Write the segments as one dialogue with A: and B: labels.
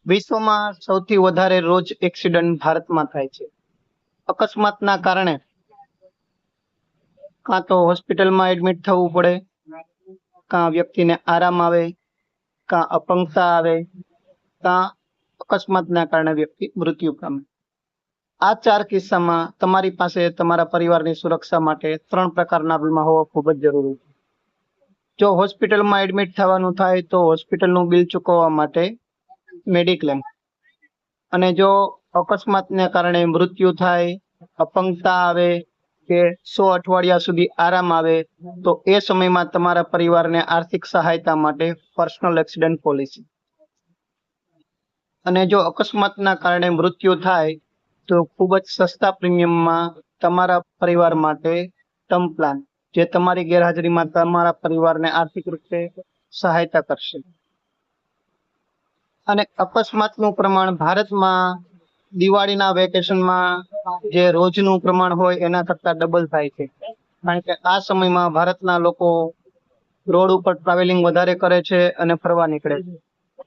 A: વિશ્વમાં સૌથી વધારે રોજ એક્સિડન્ટ ભારતમાં થાય છે. અકસ્માતના કારણે કાં તો હોસ્પિટલમાં એડમિટ થવું પડે, કાં વ્યક્તિને આરામ આવે, કાં અપંગતા આવે, કાં અકસ્માતના કારણે વ્યક્તિ મૃત્યુ પામે. આ 4 કિસ્સામાં તમારી પાસે તમારા પરિવારની સુરક્ષા માટે 3 પ્રકારના વીમા હોવા ખૂબ જ જરૂરી છે. જો હોસ્પિટલમાં એડમિટ થવાનું થાય તો હોસ્પિટલનું બિલ ચૂકવવા માટે મેડિક્લેમ, અને જો અકસ્માતને કારણે મૃત્યુ થાય, અપંગતા આવે કે 100 અઠવાડિયા સુધી આરામ આવે તો એ સમયમાં તમારા પરિવારને આર્થિક સહાયતા માટે પર્સનલ એક્સિડન્ટ પોલિસી. અને જો અકસ્માતના કારણે મૃત્યુ થાય તો ખૂબ જ સસ્તા પ્રીમિયમમાં તમારા પરિવાર માટે ટર્મ પ્લાન, જે તમારી ગેરહાજરીમાં તમારા પરિવારને આર્થિક રીતે સહાયતા કરશે. અને અકસ્માતનું પ્રમાણ ભારતમાં દિવાળીના વેકેશનમાં જે રોજનું પ્રમાણ હોય એના કરતા ડબલ થાય છે, કારણ કે આ સમયમાં ભારતના લોકો રોડ ઉપર ટ્રાવેલિંગ વધારે કરે છે અને ફરવા નીકળે છે.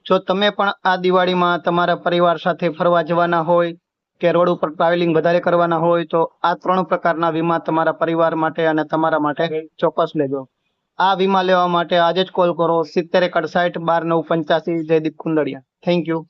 A: જો તમે પણ આ દિવાળીમાં તમારા પરિવાર સાથે ફરવા જવાના હોય કે રોડ ઉપર ટ્રાવેલિંગ વધારે કરવાના હોય તો આ 3 પ્રકારના વીમા તમારા પરિવાર માટે અને તમારા માટે ચોક્કસ લેજો. આ વીમા લેવા માટે આજે જ કોલ કરો 70 61 60 12 9 85. જયદીપ કુંદડિયા. Thank you.